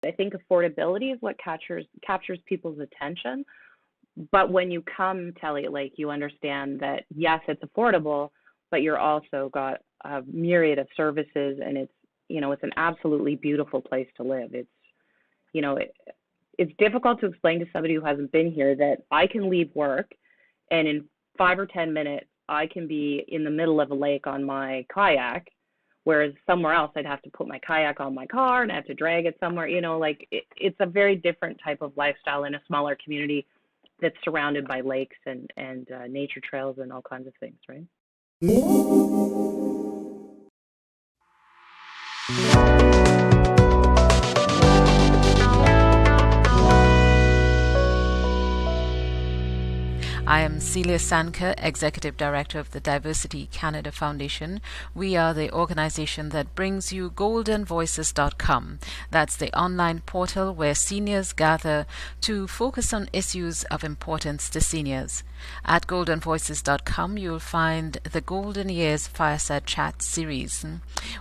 I think affordability is what captures people's attention. But when you come to Elliot Lake, you understand that yes, it's affordable, but you're also got a myriad of services, and it's an absolutely beautiful place to live. You know, it, it's difficult to explain to somebody who hasn't been here that I can leave work, and in 5 or 10 minutes, I can be in the middle of a lake on my kayak, whereas somewhere else I'd have to put my kayak on my car and I have to drag it somewhere. It's a very different type of lifestyle in a smaller community that's surrounded by lakes and nature trails and all kinds of things, right? I am Celia Sanker, Executive Director of the Diversity Canada Foundation. We are the organization that brings you GoldenVoices.com. That's the online portal where seniors gather to focus on issues of importance to seniors. At GoldenVoices.com, you'll find the Golden Years Fireside Chat series,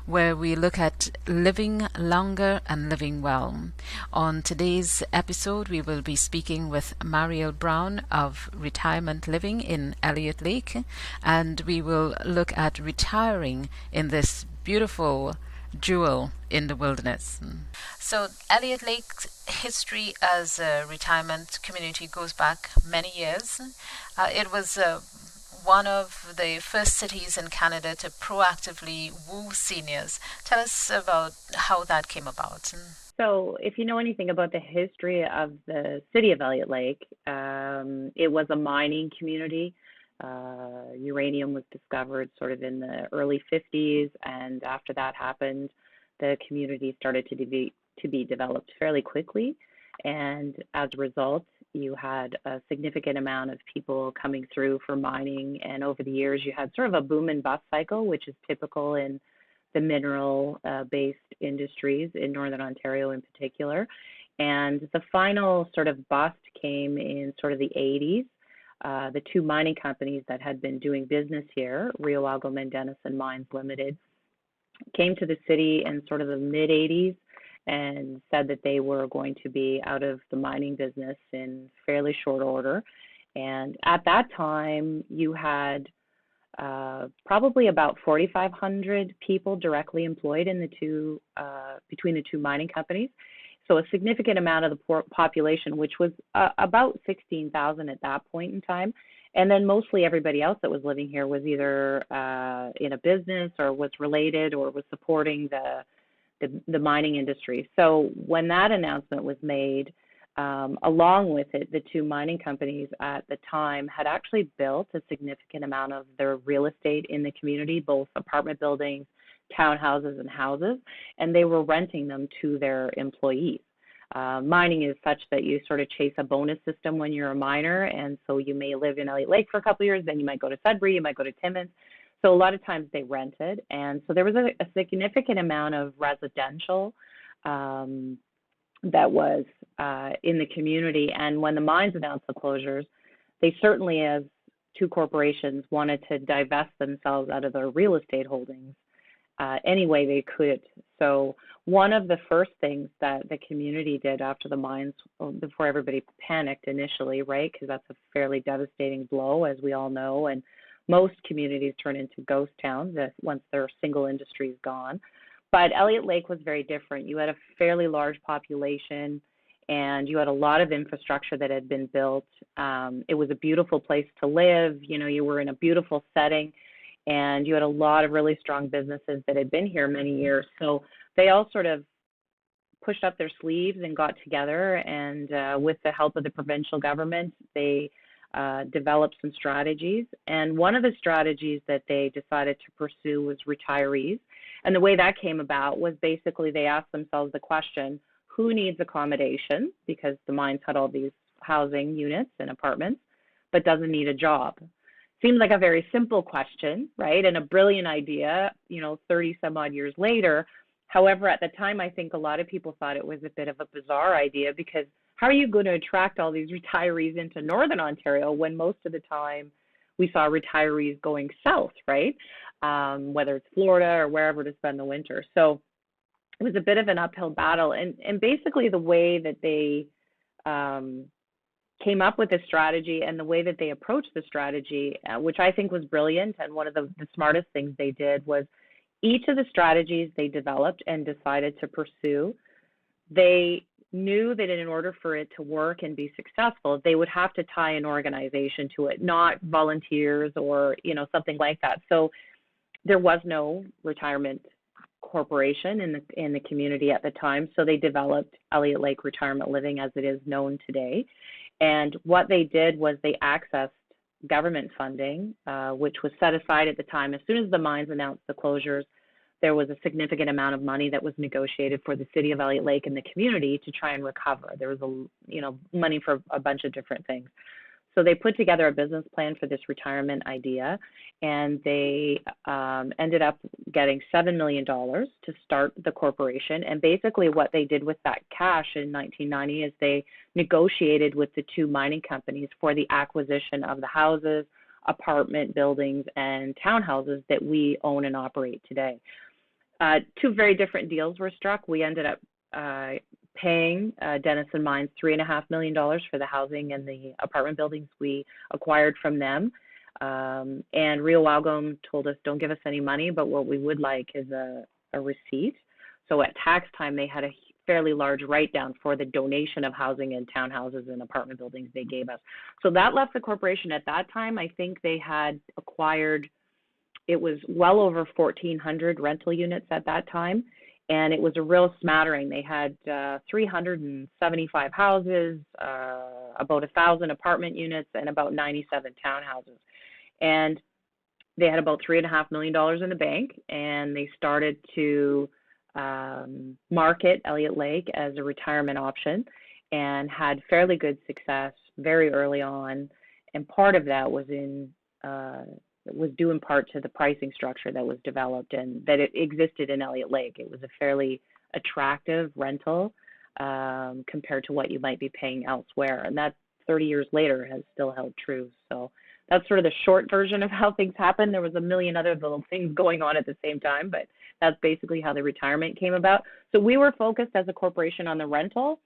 where we look at living longer and living well. On today's episode, we will be speaking with Marielle Brown of Retirement Living in Elliot Lake, and we will look at retiring in this beautiful jewel in the wilderness. So Elliot Lake's history as a retirement community goes back many years. It was one of the first cities in Canada to proactively woo seniors. Tell us about how that came about. So if you know anything about the history of the city of Elliot Lake, it was a mining community. Uranium was discovered sort of in the early 50s, and after that happened, the community started to be developed fairly quickly. And as a result, you had a significant amount of people coming through for mining. And over the years, you had sort of a boom and bust cycle, which is typical in the mineral-based industries in Northern Ontario in particular. And the final sort of bust came in sort of the 80s. The two mining companies that had been doing business here, Rio Algo Mendenison Mines Limited, came to the city in sort of the mid-80s and said that they were going to be out of the mining business in fairly short order. And at that time, you had probably about 4,500 people directly employed in between the two mining companies. So a significant amount of the population, which was about 16,000 at that point in time. And then mostly everybody else that was living here was either in a business or was related or was supporting the mining industry. So when that announcement was made, along with it, the two mining companies at the time had actually built a significant amount of their real estate in the community, both apartment buildings, townhouses, and houses, and they were renting them to their employees. Mining is such that you sort of chase a bonus system when you're a miner, and so you may live in Elliot Lake for a couple of years, then you might go to Sudbury, you might go to Timmins. So a lot of times they rented, and so there was a significant amount of residential that was in the community. And when the mines announced the closures, they certainly, as two corporations, wanted to divest themselves out of their real estate holdings any way they could. So one of the first things that the community did after the mines, before everybody panicked initially, right, because that's a fairly devastating blow, as we all know, and most communities turn into ghost towns once their single industry is gone. But Elliot Lake was very different. You had a fairly large population, and you had a lot of infrastructure that had been built. It was a beautiful place to live. You were in a beautiful setting, and you had a lot of really strong businesses that had been here many years. So they all sort of pushed up their sleeves and got together, and with the help of the provincial government, they developed some strategies. And one of the strategies that they decided to pursue was retirees. And the way that came about was basically they asked themselves the question, who needs accommodation? Because the mines had all these housing units and apartments, but doesn't need a job. Seems like a very simple question, right? And a brilliant idea, 30 some odd years later. However, at the time, I think a lot of people thought it was a bit of a bizarre idea, because how are you going to attract all these retirees into Northern Ontario when most of the time we saw retirees going south, right? Whether it's Florida or wherever to spend the winter. So it was a bit of an uphill battle. And basically the way that they came up with this strategy and the way that they approached the strategy, which I think was brilliant, and one of the smartest things they did was each of the strategies they developed and decided to pursue, they knew that in order for it to work and be successful, they would have to tie an organization to it, not volunteers or, something like that. So there was no retirement corporation in the community at the time. So they developed Elliot Lake Retirement Living as it is known today. And what they did was they accessed government funding, which was set aside at the time. As soon as the mines announced the closures, there was a significant amount of money that was negotiated for the city of Elliot Lake and the community to try and recover. There was money for a bunch of different things. So they put together a business plan for this retirement idea, and they ended up getting $7 million to start the corporation. And basically what they did with that cash in 1990 is they negotiated with the two mining companies for the acquisition of the houses, apartment buildings, and townhouses that we own and operate today. Two very different deals were struck. We ended up paying Denison Mines $3.5 million for the housing and the apartment buildings we acquired from them. And Rio Algom told us, don't give us any money, but what we would like is a receipt. So at tax time, they had a fairly large write-down for the donation of housing and townhouses and apartment buildings they gave us. So that left the corporation at that time. I think they had acquired, it was well over 1,400 rental units at that time. And it was a real smattering. They had 375 houses, about 1,000 apartment units, and about 97 townhouses. And they had about $3.5 million in the bank, and they started to market Elliot Lake as a retirement option and had fairly good success very early on. And part of that was was due in part to the pricing structure that was developed and that it existed in Elliot Lake. It was a fairly attractive rental compared to what you might be paying elsewhere. And that 30 years later has still held true. So that's sort of the short version of how things happened. There was a million other little things going on at the same time, but that's basically how the retirement came about. So we were focused as a corporation on the rental.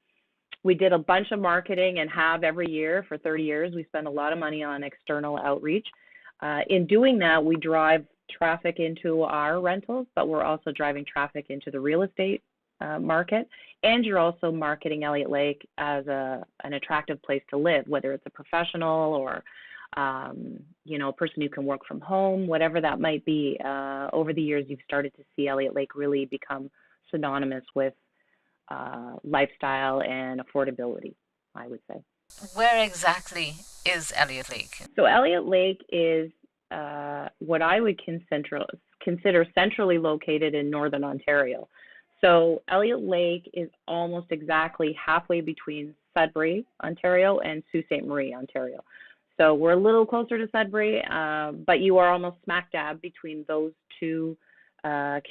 We did a bunch of marketing and have every year for 30 years. We spend a lot of money on external outreach. In doing that, we drive traffic into our rentals, but we're also driving traffic into the real estate market. And you're also marketing Elliot Lake as an attractive place to live, whether it's a professional or a person who can work from home, whatever that might be. Over the years, you've started to see Elliot Lake really become synonymous with lifestyle and affordability, I would say. Where exactly is Elliot Lake? So Elliot Lake is what I would consider centrally located in Northern Ontario. So Elliot Lake is almost exactly halfway between Sudbury, Ontario, and Sault Ste. Marie, Ontario. So we're a little closer to Sudbury, but you are almost smack dab between those two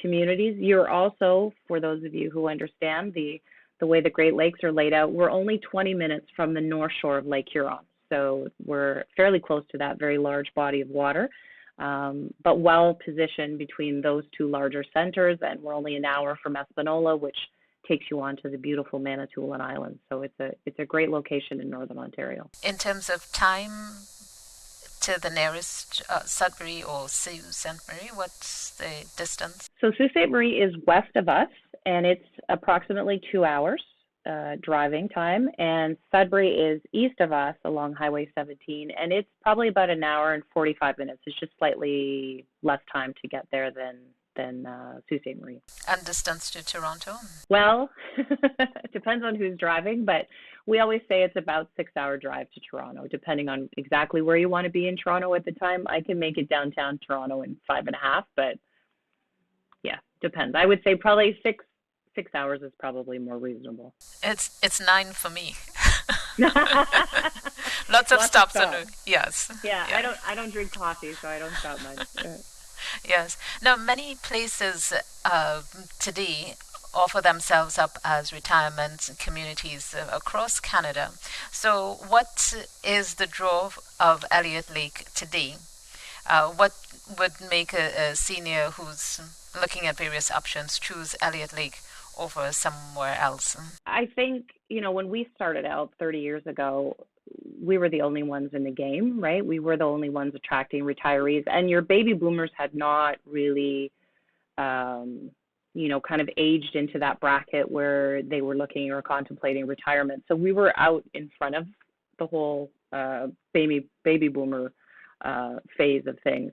communities. You're also, for those of you who understand the way the Great Lakes are laid out, we're only 20 minutes from the north shore of Lake Huron. So we're fairly close to that very large body of water, but well positioned between those two larger centers. And we're only an hour from Espanola, which takes you onto the beautiful Manitoulin Islands. So it's a great location in Northern Ontario. In terms of time to the nearest Sudbury or Sault Ste. Marie, what's the distance? So Sault Ste. Marie is west of us, and it's approximately 2 hours driving time. And Sudbury is east of us along Highway 17, and it's probably about an hour and 45 minutes. It's just slightly less time to get there than Sault Ste. Marie. And distance to Toronto? Well, it depends on who's driving, but we always say it's about 6-hour drive to Toronto, depending on exactly where you want to be in Toronto at the time. I can make it downtown Toronto in 5.5, but yeah, depends. I would say probably 6 hours is probably more reasonable. It's 9 for me. Lots of stops. Yes. Yeah, I don't drink coffee, so I don't stop much. Yes. Now, many places today offer themselves up as retirement communities across Canada. So what is the draw of Elliot Lake today? What would make a senior who's looking at various options choose Elliot Lake over somewhere else? I think, when we started out 30 years ago, we were the only ones in the game, right? We were the only ones attracting retirees, and your baby boomers had not really, kind of aged into that bracket where they were looking or contemplating retirement. So we were out in front of the whole baby boomer phase of things.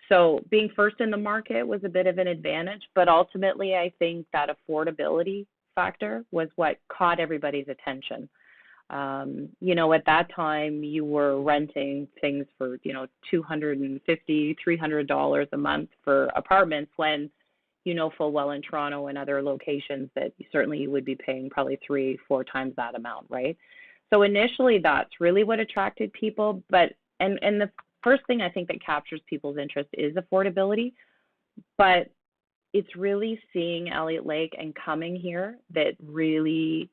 So being first in the market was a bit of an advantage, but ultimately I think that affordability factor was what caught everybody's attention. At that time you were renting things for, $250, $300 a month for apartments when, full well in Toronto and other locations that certainly you would be paying probably 3-4 times that amount, right? So initially that's really what attracted people, and the first thing I think that captures people's interest is affordability, but it's really seeing Elliot Lake and coming here that really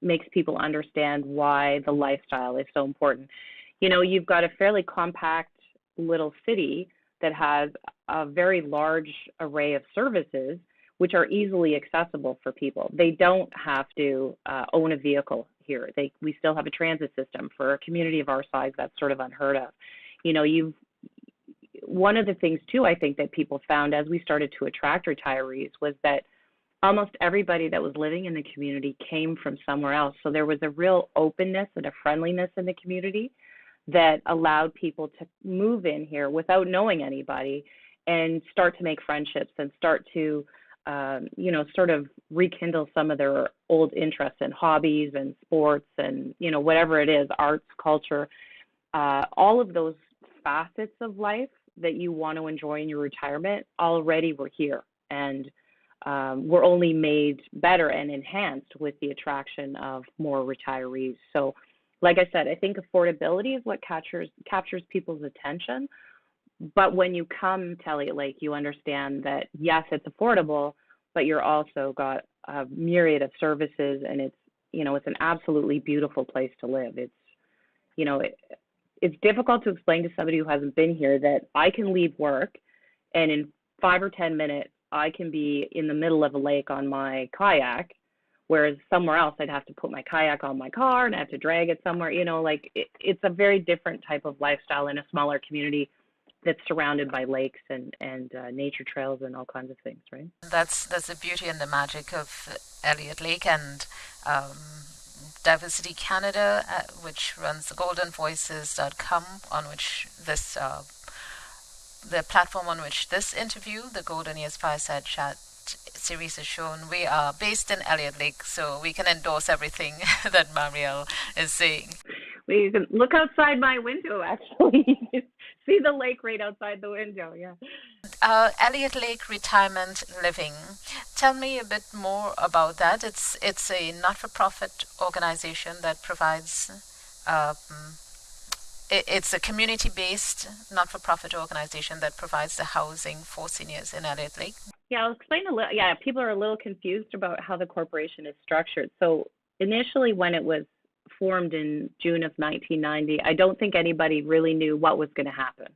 makes people understand why the lifestyle is so important. You've got a fairly compact little city that has a very large array of services which are easily accessible for people. They don't have to own a vehicle here. We still have a transit system. For a community of our size, that's sort of unheard of. One of the things too, I think that people found as we started to attract retirees was that almost everybody that was living in the community came from somewhere else. So there was a real openness and a friendliness in the community that allowed people to move in here without knowing anybody and start to make friendships and start to, sort of rekindle some of their old interests and hobbies and sports and, whatever it is, arts, culture, all of those facets of life that you want to enjoy in your retirement already were here. And were only made better and enhanced with the attraction of more retirees. So, like I said, I think affordability is what captures people's attention. But when you come to Elliot Lake, you understand that, yes, it's affordable, but you're also got a myriad of services, and it's an absolutely beautiful place to live. It's difficult to explain to somebody who hasn't been here that I can leave work and in 5 or 10 minutes, I can be in the middle of a lake on my kayak, whereas somewhere else I'd have to put my kayak on my car and I have to drag it somewhere. It's a very different type of lifestyle in a smaller community that's surrounded by lakes and nature trails and all kinds of things, right? That's the beauty and the magic of Elliot Lake and Diversity Canada, which runs the GoldenVoices.com, on which this the platform on which this interview, the Golden Years Fireside Chat series, is shown. We are based in Elliot Lake, so we can endorse everything that Marielle is saying. You can look outside my window, actually. You can see the lake right outside the window, yeah. Elliot Lake Retirement Living. Tell me a bit more about that. It's a not-for-profit organization that provides it's a community-based, not-for-profit organization that provides the housing for seniors in Elliot Lake. Yeah, I'll explain a little. Yeah, people are a little confused about how the corporation is structured. So initially, when it was formed in June of 1990, I don't think anybody really knew what was going to happen.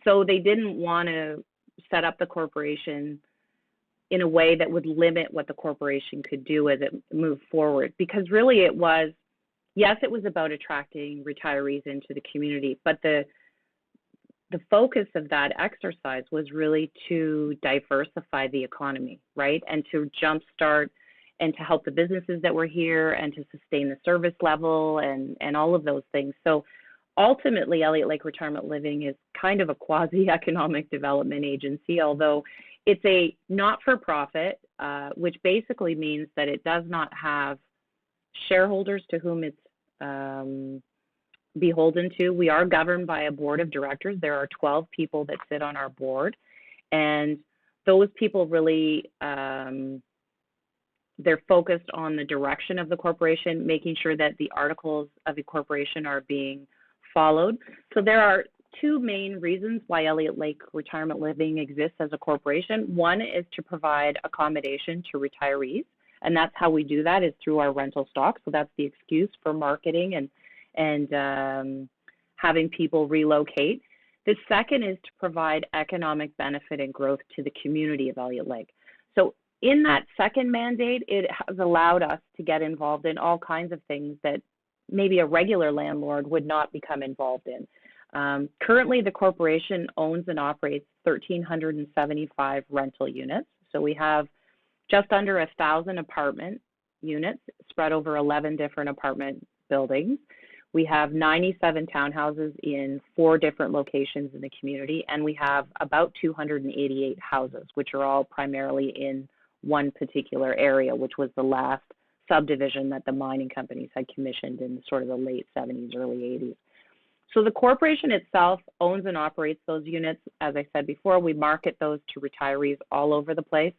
So they didn't want to set up the corporation in a way that would limit what the corporation could do as it moved forward, because really it was, yes, it was about attracting retirees into the community, but the focus of that exercise was really to diversify the economy, right? And to jumpstart and to help the businesses that were here and to sustain the service level and all of those things. So ultimately, Elliot Lake Retirement Living is kind of a quasi-economic development agency, although it's a not-for-profit, which basically means that it does not have shareholders to whom it's beholden to. We are governed by a board of directors. There are 12 people that sit on our board, and those people really, they're focused on the direction of the corporation, making sure that the articles of the corporation are being followed. So there are two main reasons why Elliot Lake Retirement Living exists as a corporation. One is to provide accommodation to retirees, and that's how we do that, is through our rental stock. So that's the excuse for marketing and having people relocate. The second is to provide economic benefit and growth to the community of Elliot Lake. So In that second mandate, it has allowed us to get involved in all kinds of things that maybe a regular landlord would not become involved in. Currently, the corporation owns and operates 1,375 rental units. So we have just under 1,000 apartment units spread over 11 different apartment buildings. We have 97 townhouses in 4 different locations in the community, and we have about 288 houses, which are all primarily in one particular area, which was the last subdivision that the mining companies had commissioned in sort of the late 70s, early 80s. So the corporation itself owns and operates those units. As I said before, we market those to retirees all over the place.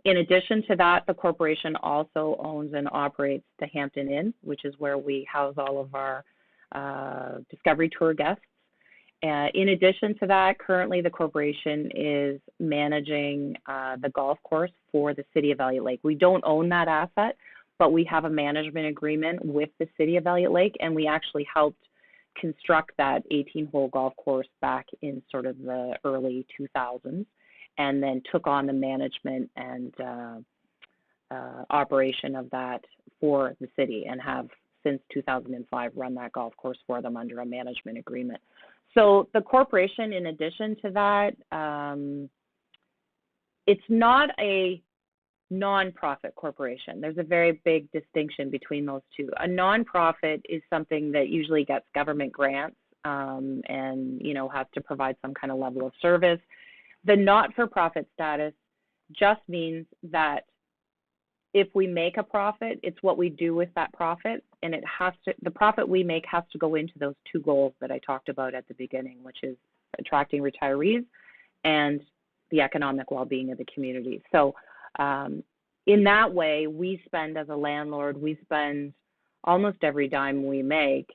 In addition to that, the corporation also owns and operates the Hampton Inn, which is where we house all of our Discovery Tour guests. In addition to that, currently the corporation is managing the golf course for the City of Elliot Lake. We don't own that asset, but we have a management agreement with the City of Elliot Lake, and we actually helped construct that 18-hole golf course back in sort of the early 2000s, and then took on the management and operation of that for the city, and have since 2005 run that golf course for them under a management agreement. So the corporation, in addition to that, it's not a nonprofit corporation. There's a very big distinction between those two. A nonprofit is something that usually gets government grants and, you know, has to provide some kind of level of service. The not-for-profit status just means that if we make a profit, it's what we do with that profit, and it has to, the profit we make has to go into those 2 goals that I talked about at the beginning, which is attracting retirees and the economic well-being of the community. So in that way, we spend, as a landlord, we spend almost every dime we make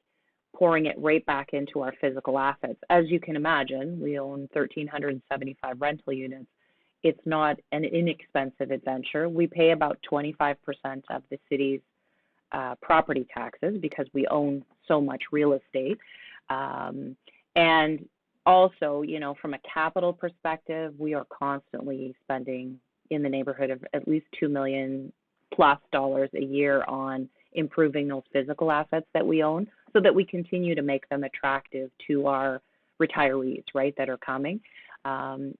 pouring it right back into our physical assets. As you can imagine, we own 1,375 rental units. It's not an inexpensive adventure. We pay about 25% of the city's property taxes because we own so much real estate. And also, you know, from a capital perspective, we are constantly spending in the neighborhood of at least $2 million plus a year on improving those physical assets that we own, so that we continue to make them attractive to our retirees, right, that are coming.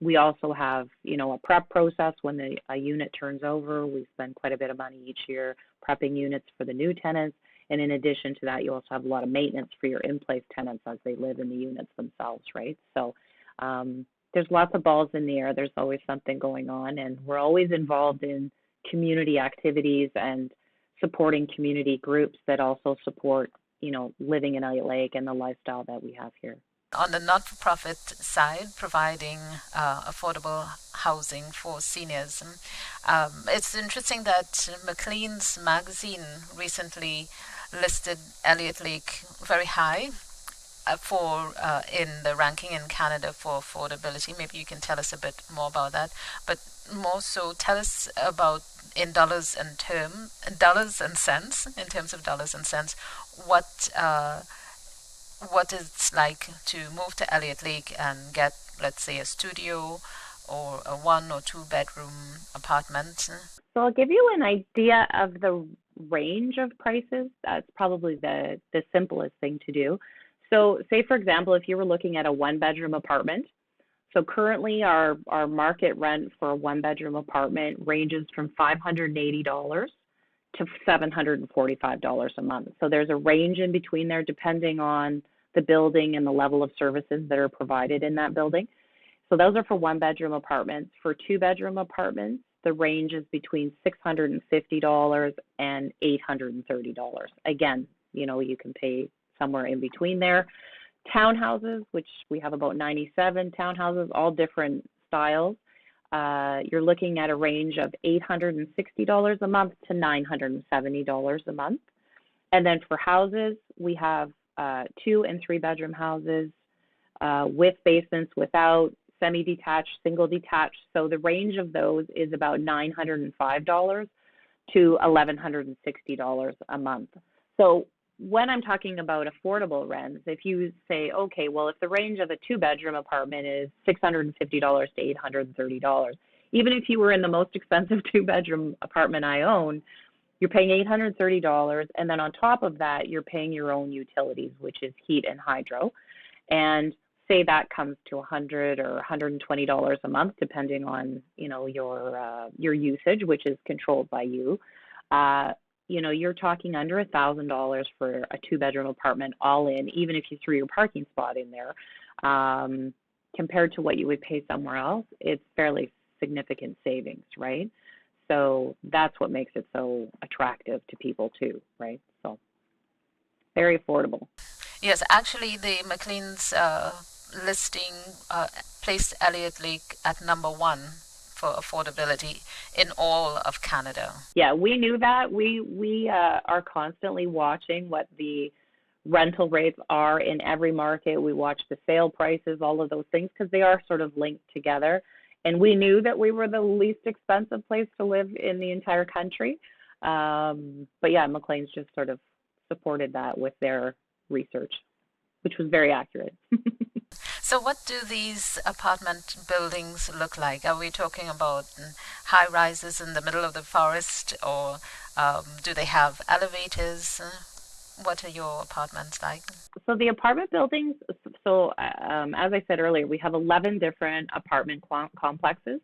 We also have, you know, a prep process when a unit turns over. We spend quite a bit of money each year prepping units for the new tenants. And in addition to that, you also have a lot of maintenance for your in-place tenants as they live in the units themselves, right? So there's lots of balls in the air. There's always something going on, and we're always involved in community activities and supporting community groups that also support, you know, living in Elliot Lake and the lifestyle that we have here. On the not-for-profit side, providing affordable housing for seniors. It's interesting that Macleans magazine recently listed Elliot Lake very high in the ranking in Canada for affordability. Maybe you can tell us a bit more about that. But more so, tell us about, in dollars and cents, in terms of dollars and cents, what it's like to move to Elliot Lake and get, let's say, a studio or a 1 or 2 bedroom apartment. So I'll give you an idea of the range of prices. That's probably the simplest thing to do. So say, for example, if you were looking at a 1-bedroom apartment, so currently our market rent for a 1-bedroom apartment ranges from $580 to $745 a month. So there's a range in between there depending on the building and the level of services that are provided in that building. So those are for 1-bedroom apartments. For 2-bedroom apartments, the range is between $650 and $830. Again, you know, you can pay somewhere in between there. Townhouses, which we have about 97 townhouses, all different styles. You're looking at a range of $860 a month to $970 a month. And then for houses, we have 2- and 3-bedroom houses with basements, without, semi-detached, single-detached. So the range of those is about $905 to $1,160 a month. So when I'm talking about affordable rents, if you say, okay, well, if the range of a 2-bedroom apartment is $650 to $830, even if you were in the most expensive two-bedroom apartment I own, you're paying $830, and then on top of that, you're paying your own utilities, which is heat and hydro. And say that comes to $100 or $120 a month, depending on your usage, which is controlled by you. You're talking under $1,000 for a two-bedroom apartment all in, even if you threw your parking spot in there. Compared to what you would pay somewhere else, it's fairly significant savings, right? So that's what makes it so attractive to people too, right? So very affordable. Yes, actually, the Macleans listing placed Elliot Lake at #1 for affordability in all of Canada. Yeah, we knew that. We are constantly watching what the rental rates are in every market. We watch the sale prices, all of those things, because they are sort of linked together. And we knew that we were the least expensive place to live in the entire country. But yeah, Maclean's just sort of supported that with their research, which was very accurate. So what do these apartment buildings look like? Are we talking about high rises in the middle of the forest, or do they have elevators? What are your apartments like? So the apartment buildings, as I said earlier, we have 11 different apartment complexes.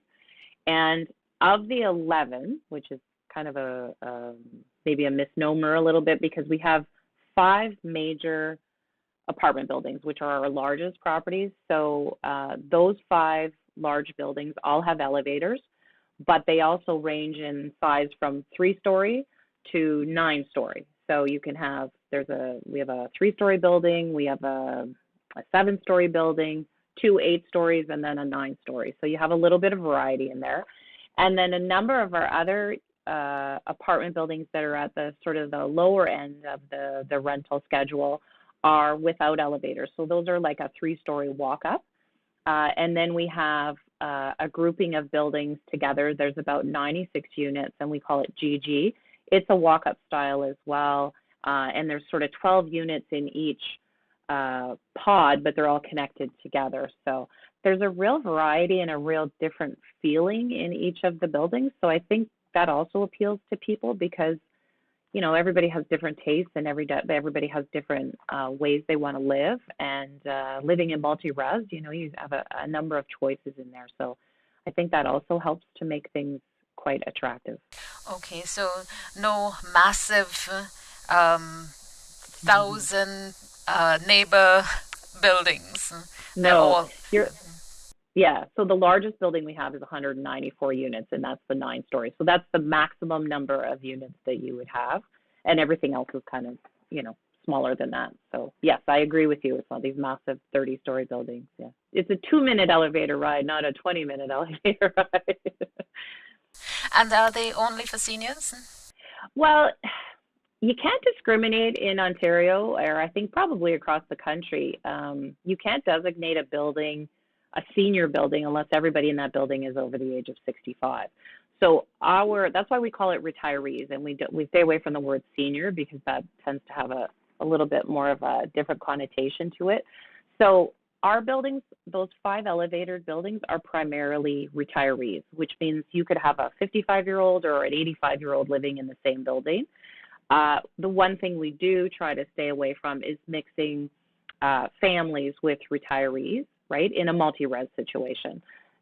And of the 11, which is kind of maybe a misnomer a little bit, because we have 5 major apartment buildings, which are our largest properties. So those 5 large buildings all have elevators, but they also range in size from 3-story to 9-story. So you can have, we have a 3-story building, we have a 7-story building, 2 8-stories, and then a 9-story. So you have a little bit of variety in there. And then a number of our other apartment buildings that are at the sort of the lower end of the rental schedule are without elevators. So those are like a 3-story walk-up. And then we have a grouping of buildings together. There's about 96 units, and we call it GG. It's a walk-up style as well, and there's sort of 12 units in each pod, but they're all connected together. So there's a real variety and a real different feeling in each of the buildings. So I think that also appeals to people because, everybody has different tastes and everybody has different ways they want to live. And living in multi-res, you have a number of choices in there. So I think that also helps to make things quite attractive. Okay, so no massive 1,000 neighbor buildings. No, so the largest building we have is 194 units, and that's the 9-story. So that's the maximum number of units that you would have, and everything else is kind of, smaller than that. So yes, I agree with you. It's not these massive 30-story buildings. Yeah, it's a 2-minute elevator ride, not a 20-minute elevator ride. And are they only for seniors? Well, you can't discriminate in Ontario, or I think probably across the country. You can't designate a building a senior building unless everybody in that building is over the age of 65. So that's why we call it retirees, and we stay away from the word senior because that tends to have a little bit more of a different connotation to it. So our buildings, those 5 elevated buildings, are primarily retirees, which means you could have a 55-year-old or an 85-year-old living in the same building. The one thing we do try to stay away from is mixing families with retirees, right, in a multi-res situation.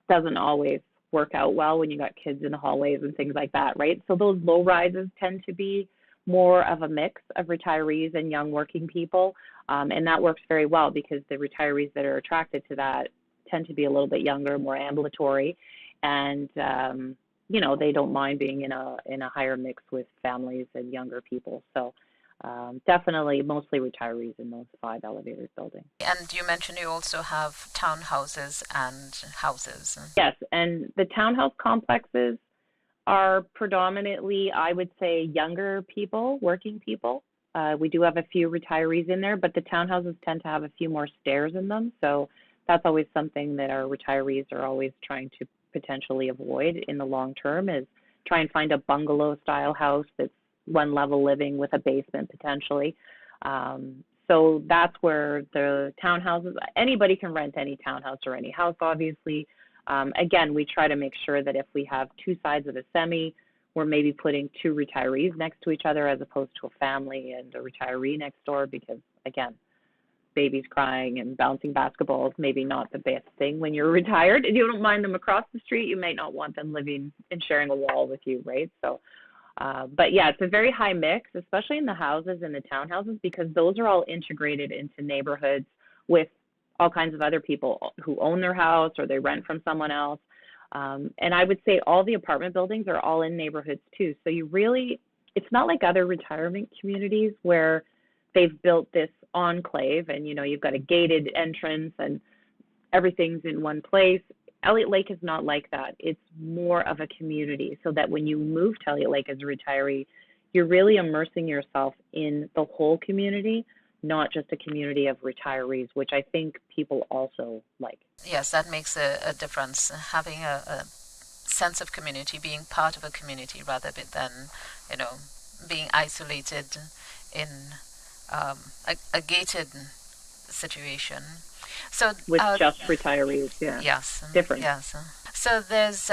Doesn't always work out well when you got kids in the hallways and things like that, right? So those low rises tend to be more of a mix of retirees and young working people. And that works very well because the retirees that are attracted to that tend to be a little bit younger, more ambulatory, and they don't mind being in a higher mix with families and younger people. So definitely mostly retirees in those 5 elevated buildings. And you mentioned you also have townhouses and houses. Yes, and the townhouse complexes are predominantly, I would say, younger people, working people. We do have a few retirees in there, but the townhouses tend to have a few more stairs in them. So that's always something that our retirees are always trying to potentially avoid in the long term, is try and find a bungalow style house that's one level living with a basement potentially. So that's where the townhouses, anybody can rent any townhouse or any house, obviously. Again, we try to make sure that if we have two sides of a semi, we're maybe putting two retirees next to each other as opposed to a family and a retiree next door because, again, babies crying and bouncing basketballs, maybe not the best thing when you're retired. If you don't mind them across the street, you might not want them living and sharing a wall with you, right? So, but yeah, it's a very high mix, especially in the houses and the townhouses, because those are all integrated into neighborhoods with all kinds of other people who own their house or they rent from someone else. And I would say all the apartment buildings are all in neighborhoods too. So you really, it's not like other retirement communities where they've built this enclave and, you know, you've got a gated entrance and everything's in one place. Elliot Lake is not like that. It's more of a community, so that when you move to Elliot Lake as a retiree, you're really immersing yourself in the whole community, not just a community of retirees, which I think people also like. Yes, that makes a difference, having a sense of community, being part of a community rather than, you know, being isolated in a gated situation. So with just retirees, yeah. Yes. Different. Yes. So there's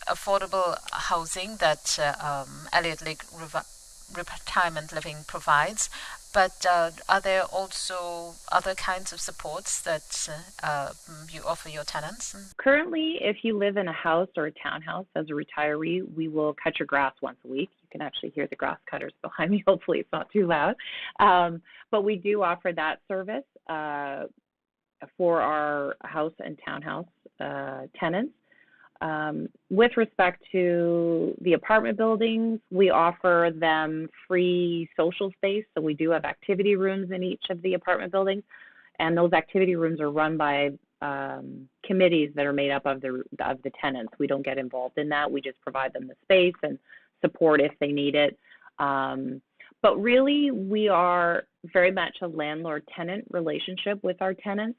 affordable housing that Elliot Lake Retirement Living provides, but are there also other kinds of supports that you offer your tenants? Currently, if you live in a house or a townhouse as a retiree, we will cut your grass once a week. You can actually hear the grass cutters behind me. Hopefully it's not too loud. But we do offer that service for our house and townhouse tenants. With respect to the apartment buildings, we offer them free social space. So we do have activity rooms in each of the apartment buildings, and those activity rooms are run by committees that are made up of the tenants. We don't get involved in that. We just provide them the space and support if they need it. But really, we are very much a landlord-tenant relationship with our tenants.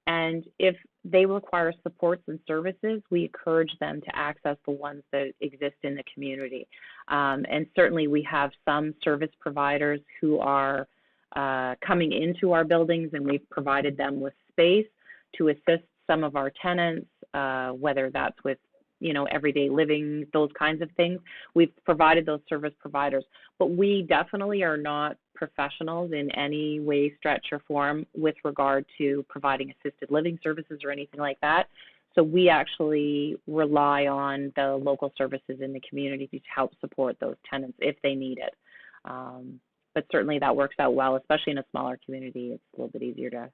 And if they require supports and services, we encourage them to access the ones that exist in the community. And certainly we have some service providers who are coming into our buildings, and we've provided them with space to assist some of our tenants, whether that's with, you know, everyday living, those kinds of things. We've provided those service providers, but we definitely are not professionals in any way, stretch, or form with regard to providing assisted living services or anything like that. So we actually rely on the local services in the community to help support those tenants if they need it. But certainly that works out well, especially in a smaller community. It's a little bit easier to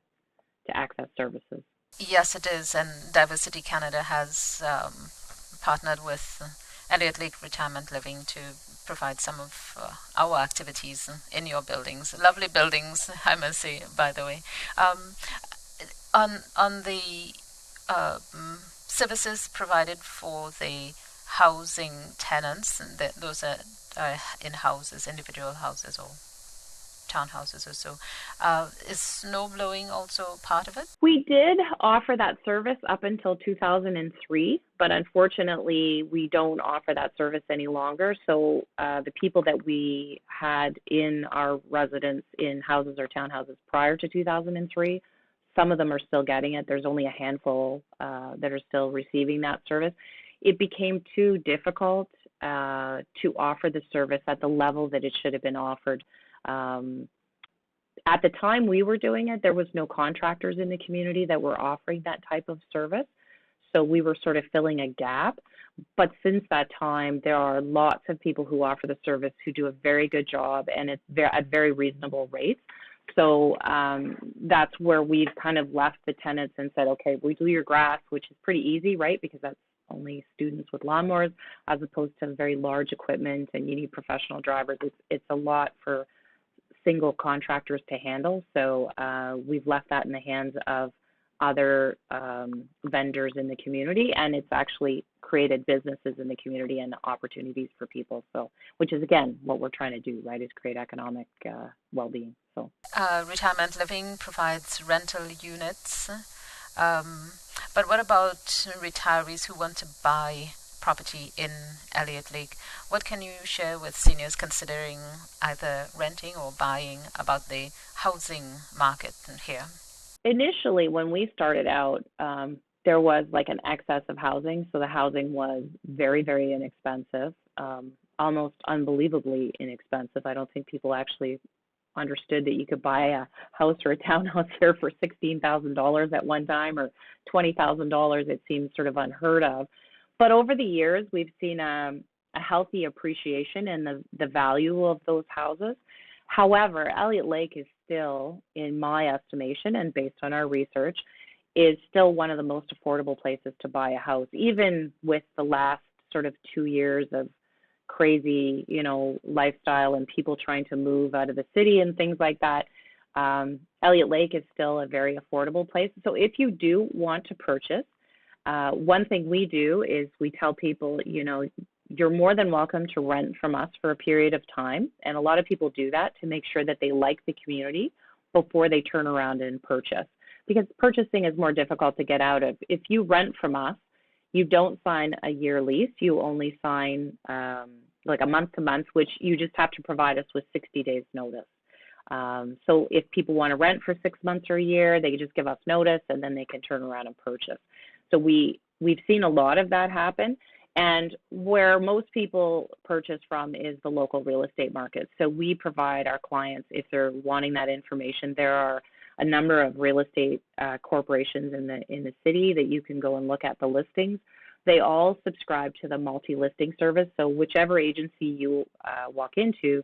access services. Yes, it is, and DiversityCanada has partnered with Elliot Lake Retirement Living to provide some of our activities in your buildings. Lovely buildings, I must say, by the way. On the services provided for the housing tenants, those are in houses, individual houses or townhouses or so. Is snow blowing also part of it? We did offer that service up until 2003, but unfortunately we don't offer that service any longer. So the people that we had in our residence in houses or townhouses prior to 2003, some of them are still getting it. There's only a handful that are still receiving that service. It became too difficult to offer the service at the level that it should have been offered. At the time we were doing it, there was no contractors in the community that were offering that type of service. So we were sort of filling a gap. But since that time, there are lots of people who offer the service who do a very good job, and it's at very reasonable rates. So that's where we've kind of left the tenants and said, okay, we do your grass, which is pretty easy, right? Because that's only students with lawnmowers, as opposed to very large equipment, and you need professional drivers. It's a lot for single contractors to handle. So we've left that in the hands of other vendors in the community, and it's actually created businesses in the community and opportunities for people. So, which is again what we're trying to do, right? Is create economic well-being. So, retirement living provides rental units, but what about retirees who want to buy property in Elliot Lake? What can you share with seniors considering either renting or buying about the housing market here? Initially, when we started out, there was like an excess of housing. So the housing was very, very inexpensive, almost unbelievably inexpensive. I don't think people actually understood that you could buy a house or a townhouse here for $16,000 at one time, or $20,000. It seems sort of unheard of. But over the years, we've seen a healthy appreciation in the value of those houses. However, Elliot Lake is still, in my estimation, and based on our research, is still one of the most affordable places to buy a house, even with the last sort of 2 years of crazy, lifestyle and people trying to move out of the city and things like that. Elliot Lake is still a very affordable place. So if you do want to purchase, one thing we do is we tell people, you're more than welcome to rent from us for a period of time. And a lot of people do that to make sure that they like the community before they turn around and purchase. Because purchasing is more difficult to get out of. If you rent from us, you don't sign a year lease. You only sign like a month to month, which you just have to provide us with 60 days notice. So if people want to rent for 6 months or a year, they just give us notice and then they can turn around and purchase. So we've seen a lot of that happen. And where most people purchase from is the local real estate market. So we provide our clients, if they're wanting that information, there are a number of real estate corporations in the city that you can go and look at the listings. They all subscribe to the multi-listing service. So whichever agency you walk into,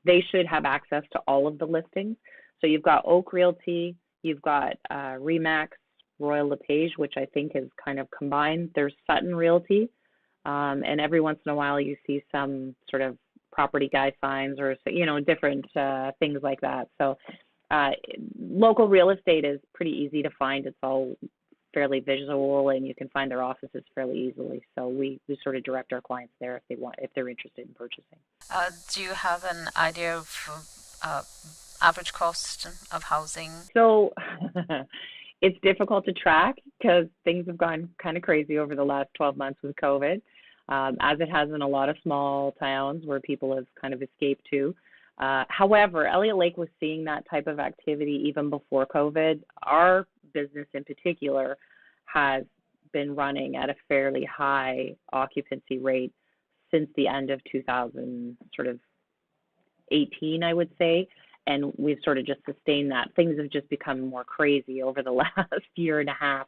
they should have access to all of the listings. So you've got Oak Realty, you've got Remax, Royal LePage, which I think is kind of combined. There's Sutton Realty, and every once in a while you see some sort of property guy signs or different things like that. So local real estate is pretty easy to find. It's all fairly visual, and you can find their offices fairly easily. So we sort of direct our clients there if they're interested in purchasing. Do you have an idea of average cost of housing? So it's difficult to track because things have gone kind of crazy over the last 12 months with COVID, as it has in a lot of small towns where people have kind of escaped to. However, Elliot Lake was seeing that type of activity even before COVID. Our business in particular has been running at a fairly high occupancy rate since the end of 2018, I would say. And we've sort of just sustained that. Things have just become more crazy over the last year and a half.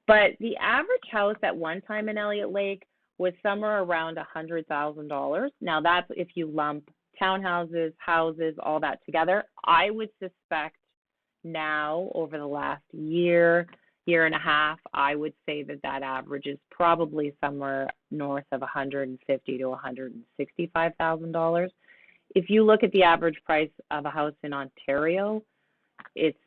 But the average house at one time in Elliot Lake was somewhere around $100,000. Now that's if you lump townhouses, houses, all that together. I would suspect now over the last year and a half, I would say that average is probably somewhere north of $150,000 to $165,000. If you look at the average price of a house in Ontario, it's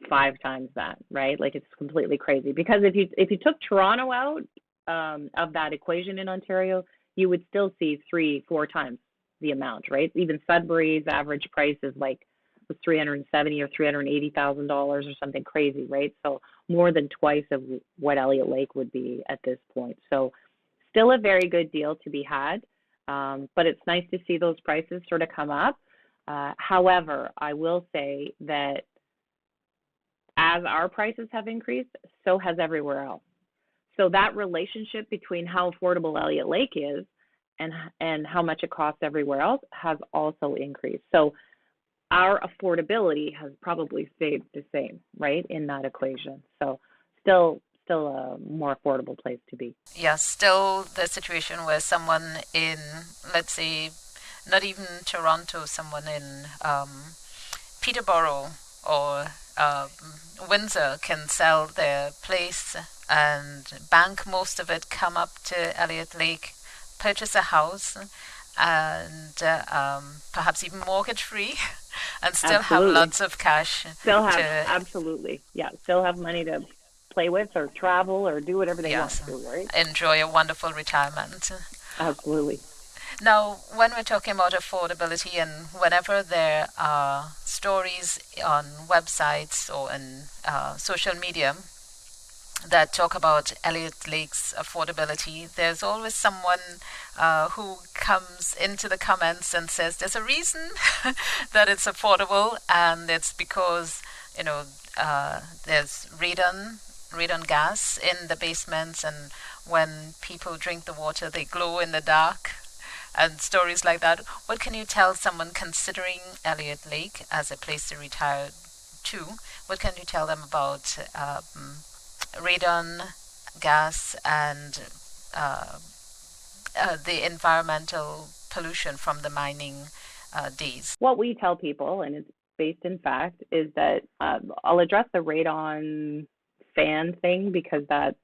5 times that, right? Like, it's completely crazy. Because if you took Toronto out of that equation in Ontario, you would still see 3-4 times the amount, right? Even Sudbury's average price is like was $370,000 or $380,000 or something crazy, right? So more than twice of what Elliot Lake would be at this point. So still a very good deal to be had, but it's nice to see those prices sort of come up. However, I will say that as our prices have increased, so has everywhere else. So that relationship between how affordable Elliot Lake is and how much it costs everywhere else has also increased. So our affordability has probably stayed the same, right, in that equation. So still a more affordable place to be. Yeah, still the situation where someone in, let's say, not even Toronto, someone in Peterborough or Windsor can sell their place and bank most of it, come up to Elliot Lake, purchase a house, and perhaps even mortgage-free, and still Absolutely. have lots of cash. Absolutely. Yeah, still have money to play with or travel or do whatever they want to, right? Enjoy a wonderful retirement. Absolutely. Now, when we're talking about affordability, and whenever there are stories on websites or in social media that talk about Elliot Lake's affordability, there's always someone who comes into the comments and says there's a reason that it's affordable, and it's because there's radon radon gas in the basements, and when people drink the water, they glow in the dark, and stories like that. What can you tell someone considering Elliot Lake as a place to retire to? What can you tell them about radon gas and uh, the environmental pollution from the mining days? What we tell people, and it's based in fact, is that I'll address the radon fan thing because that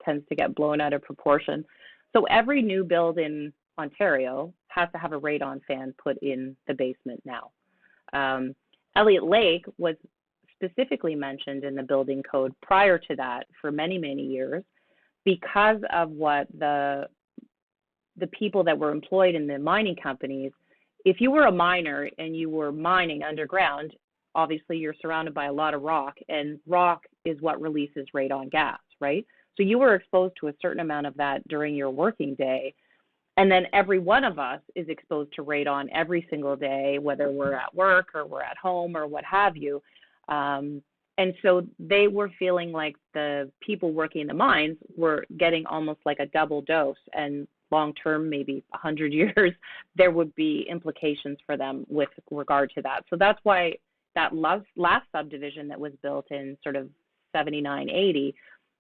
tends to get blown out of proportion. So every new build in Ontario has to have a radon fan put in the basement now. Elliot Lake was specifically mentioned in the building code prior to that for many, many years because of what the people that were employed in the mining companies. If you were a miner and you were mining underground, obviously you're surrounded by a lot of rock, and rock is what releases radon gas, right? So you were exposed to a certain amount of that during your working day. And then every one of us is exposed to radon every single day, whether we're at work or we're at home or what have you. And so they were feeling like the people working in the mines were getting almost like a double dose, and long term, maybe 100 years, there would be implications for them with regard to that. So that's why that last subdivision that was built in sort of 79, 80,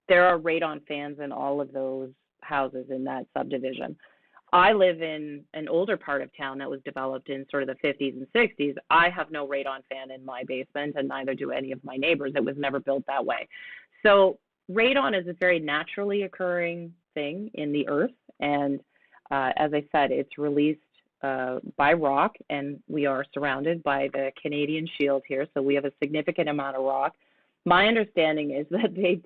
there are radon fans in all of those houses in that subdivision. I live in an older part of town that was developed in sort of the 50s and 60s. I have no radon fan in my basement, and neither do any of my neighbors. It was never built that way. So radon is a very naturally occurring thing in the earth, and as I said, it's released by rock, and we are surrounded by the Canadian Shield here, so we have a significant amount of rock. My understanding is that they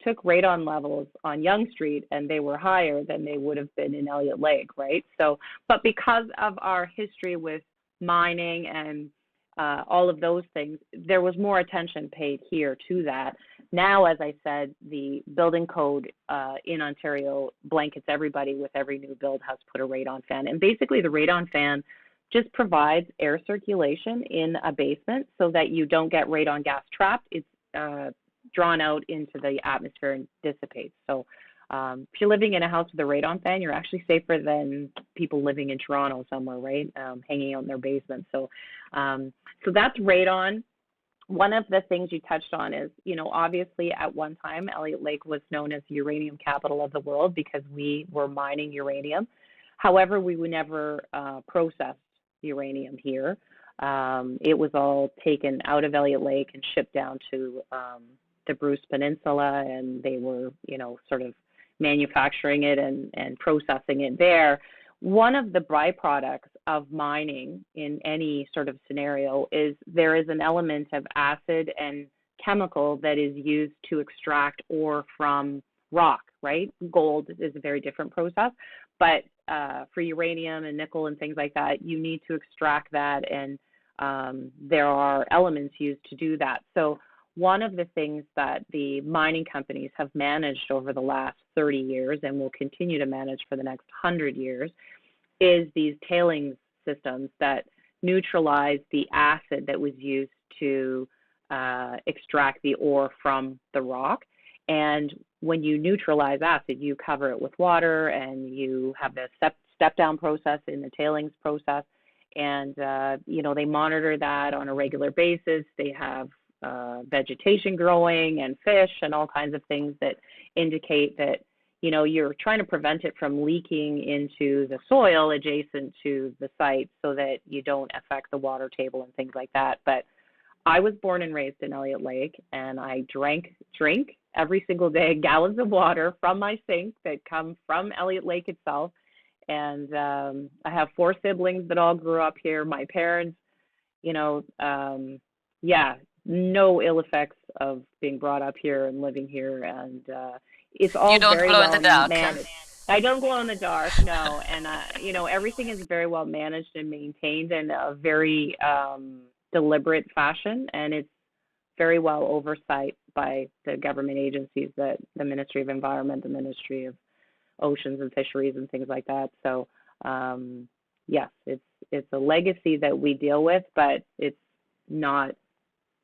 took radon levels on Yonge Street, and they were higher than they would have been in Elliot Lake, right? So, but because of our history with mining and all of those things, there was more attention paid here to that. Now, as I said, the building code in Ontario blankets everybody with every new build has put a radon fan. And basically the radon fan just provides air circulation in a basement so that you don't get radon gas trapped. It's drawn out into the atmosphere and dissipates. So if you're living in a house with a radon fan, you're actually safer than people living in Toronto somewhere, right? Hanging out in their basement. So that's radon. One of the things you touched on is, obviously at one time, Elliot Lake was known as the uranium capital of the world because we were mining uranium. However, we would never processed uranium here. It was all taken out of Elliot Lake and shipped down to the Bruce Peninsula, and they were, sort of manufacturing it and processing it there. One of the byproducts of mining in any sort of scenario is there is an element of acid and chemical that is used to extract ore from rock, right? Gold is a very different process, but for uranium and nickel and things like that, you need to extract that, and there are elements used to do that. So one of the things that the mining companies have managed over the last 30 years and will continue to manage for the next 100 years is these tailings systems that neutralize the acid that was used to extract the ore from the rock. And when you neutralize acid, you cover it with water, and you have the step down process in the tailings process. And, they monitor that on a regular basis. They have vegetation growing and fish and all kinds of things that indicate that, you're trying to prevent it from leaking into the soil adjacent to the site so that you don't affect the water table and things like that. But I was born and raised in Elliot Lake, and I drink every single day gallons of water from my sink that come from Elliot Lake itself. And I have 4 siblings that all grew up here. My parents, no ill effects of being brought up here and living here. And it's all very well managed. I don't glow in the dark, no. And, everything is very well managed and maintained in a very deliberate fashion. And it's very well oversight by the government agencies, that the Ministry of Environment, the Ministry of Oceans and Fisheries and things like that. So yes, it's a legacy that we deal with, but it's not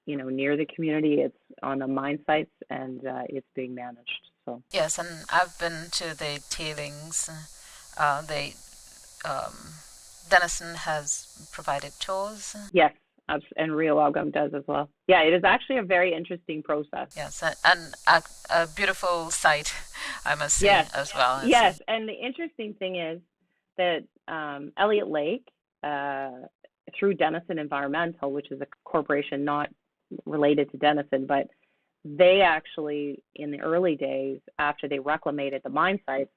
near the community. It's on the mine sites, and it's being managed. So Yes, and I've been to the tailings. They Denison has provided tours. yes, and Rio Algom does as well. Yeah, it is actually a very interesting process. Yes, and a beautiful site, I must say, Yes, as well. yes, and the interesting thing is that Elliot Lake, through Denison Environmental, which is a corporation not related to Denison, but they actually, in the early days, after they reclamated the mine sites,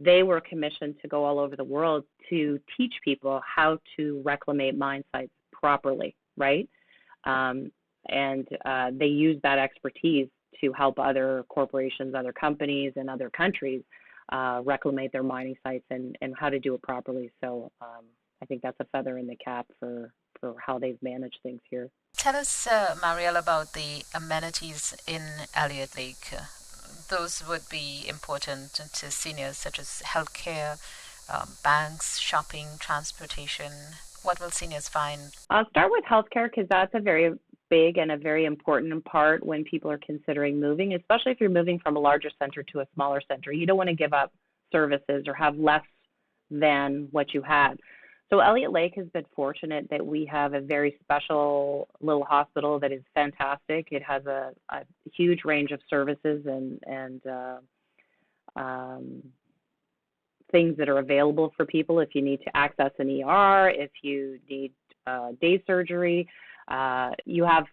they were commissioned to go all over the world to teach people how to reclamate mine sites properly, right? And they use that expertise to help other corporations, other companies, and other countries reclamate their mining sites and how to do it properly. So I think that's a feather in the cap for how they've managed things here. Tell us, Marielle, about the amenities in Elliot Lake. Those would be important to seniors, such as healthcare, banks, shopping, transportation. What will seniors find? I'll start with healthcare because that's a very big and a very important part when people are considering moving, especially if you're moving from a larger center to a smaller center. You don't want to give up services or have less than what you had. So Elliot Lake has been fortunate that we have a very special little hospital that is fantastic. It has a huge range of services and things that are available for people if you need to access an ER, if you need day surgery. You have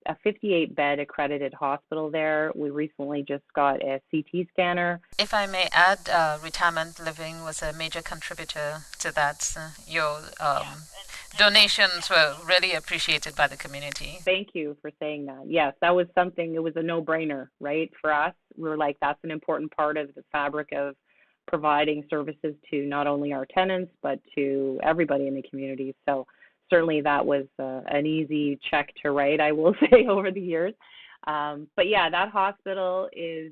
a 58-bed accredited hospital there. We recently just got a CT scanner. If I may add, retirement living was a major contributor to that. Your donations were really appreciated by the community. Thank you for saying that. Yes, that was something, it was a no-brainer, right, for us. We were like, that's an important part of the fabric of providing services to not only our tenants, but to everybody in the community. So certainly that was an easy check to write, I will say, over the years. But yeah, that hospital is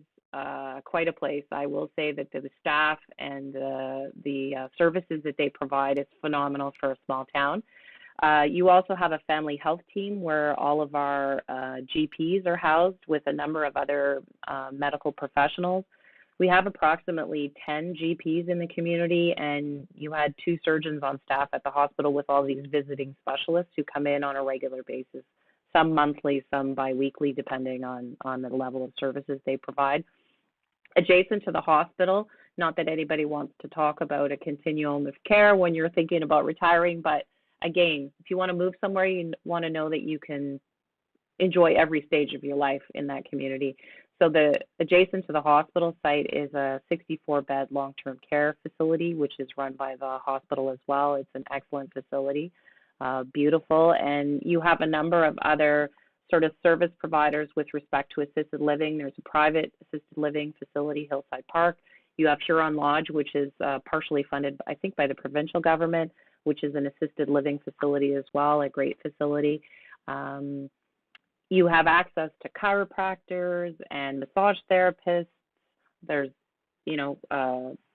quite a place. I will say that the staff and the services that they provide is phenomenal for a small town. You also have a family health team where all of our GPs are housed with a number of other medical professionals. We have approximately 10 GPs in the community, and you had 2 surgeons on staff at the hospital with all these visiting specialists who come in on a regular basis, some monthly, some biweekly, depending on the level of services they provide. Adjacent to the hospital, not that anybody wants to talk about a continuum of care when you're thinking about retiring, but again, if you want to move somewhere, you want to know that you can enjoy every stage of your life in that community. So the adjacent to the hospital site is a 64-bed long-term care facility, which is run by the hospital as well. It's an excellent facility, beautiful, and you have a number of other sort of service providers with respect to assisted living. There's a private assisted living facility, Hillside Park. You have Huron Lodge, which is partially funded, I think, by the provincial government, which is an assisted living facility as well, a great facility. You have access to chiropractors and massage therapists. There's,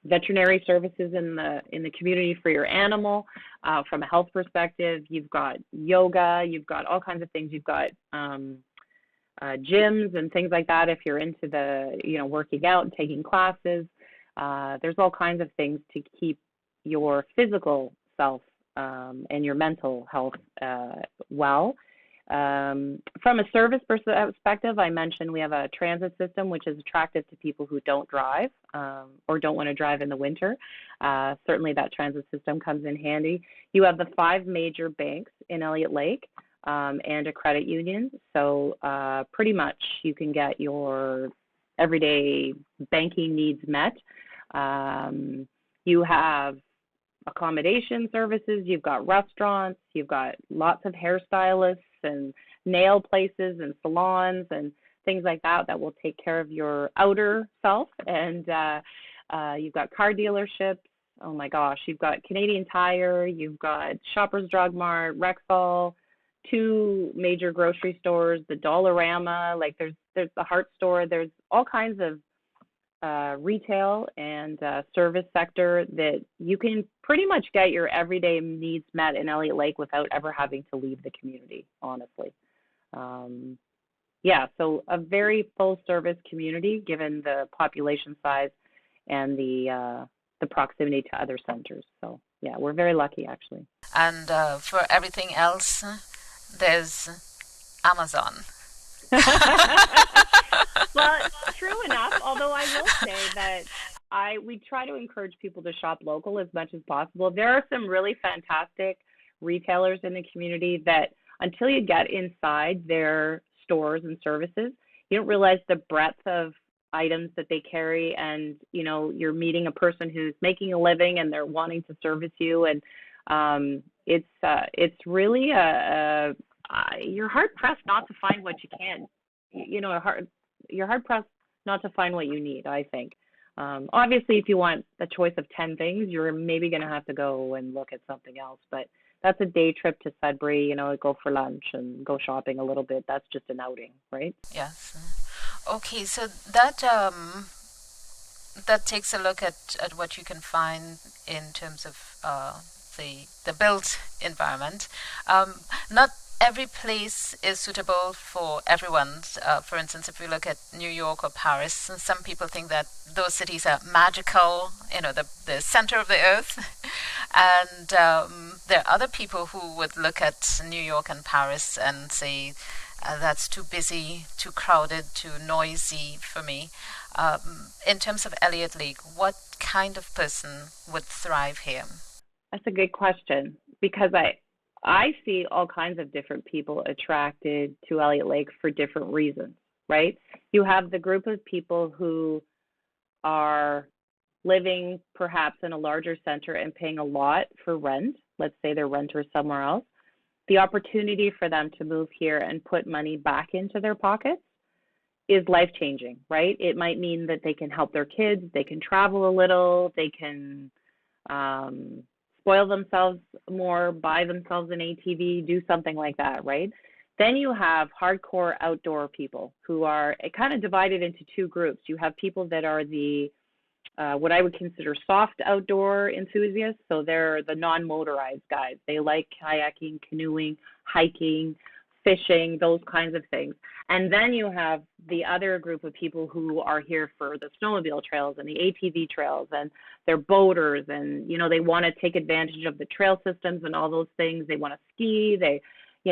veterinary services in the community for your animal. From a health perspective, you've got yoga, you've got all kinds of things. You've got gyms and things like that if you're into the, working out and taking classes. There's all kinds of things to keep your physical self and your mental health well. From a service perspective, I mentioned we have a transit system which is attractive to people who don't drive or don't want to drive in the winter. Certainly that transit system comes in handy. You have the 5 major banks in Elliot Lake and a credit union. So pretty much you can get your everyday banking needs met. You have accommodation services, you've got restaurants, you've got lots of hairstylists and nail places and salons and things like that will take care of your outer self. And you've got car dealerships. Oh my gosh, you've got Canadian Tire, you've got Shoppers Drug Mart, Rexall, 2 major grocery stores, the Dollarama, like there's the Heart Store, there's all kinds of retail and service sector that you can pretty much get your everyday needs met in Elliot Lake without ever having to leave the community, honestly. yeah, so a very full service community given the population size and the proximity to other centers. So yeah, we're very lucky actually. And for everything else, there's Amazon. Well, true enough, although I will say that we try to encourage people to shop local as much as possible. There are some really fantastic retailers in the community that until you get inside their stores and services, you don't realize the breadth of items that they carry, and you're meeting a person who's making a living and they're wanting to service you, and it's really you're hard pressed not to find what you can. You're hard pressed not to find what you need, I think. Obviously, if you want a choice of 10 things, you're maybe going to have to go and look at something else. But that's a day trip to Sudbury, go for lunch and go shopping a little bit. That's just an outing, right? Yes. Okay, so that takes a look at what you can find in terms of the built environment. Not every place is suitable for everyone. For instance, if we look at New York or Paris, some people think that those cities are magical, the center of the earth. And there are other people who would look at New York and Paris and say, that's too busy, too crowded, too noisy for me. In terms of Elliot Lake, what kind of person would thrive here? That's a good question, because I see all kinds of different people attracted to Elliot Lake for different reasons, right? You have the group of people who are living perhaps in a larger center and paying a lot for rent. Let's say they're renters somewhere else. The opportunity for them to move here and put money back into their pockets is life-changing, right? It might mean that they can help their kids, they can travel a little, they can spoil themselves more, buy themselves an ATV, do something like that, right? Then you have hardcore outdoor people who are kind of divided into two groups. You have people that are the what I would consider soft outdoor enthusiasts. So they're the non-motorized guys. They like kayaking, canoeing, hiking, fishing, those kinds of things. And then you have the other group of people who are here for the snowmobile trails and the ATV trails, and they're boaters, and they want to take advantage of the trail systems and all those things. They want to ski,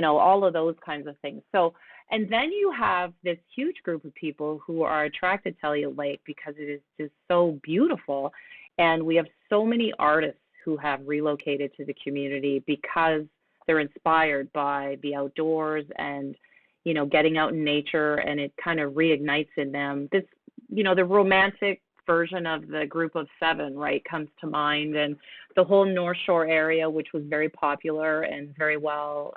all of those kinds of things. So, and then you have this huge group of people who are attracted to Elliot Lake because it is just so beautiful. And we have so many artists who have relocated to the community because they're inspired by the outdoors and, getting out in nature, and it kind of reignites in them this, the romantic version of the Group of Seven, right, comes to mind. And the whole North Shore area, which was very popular and very well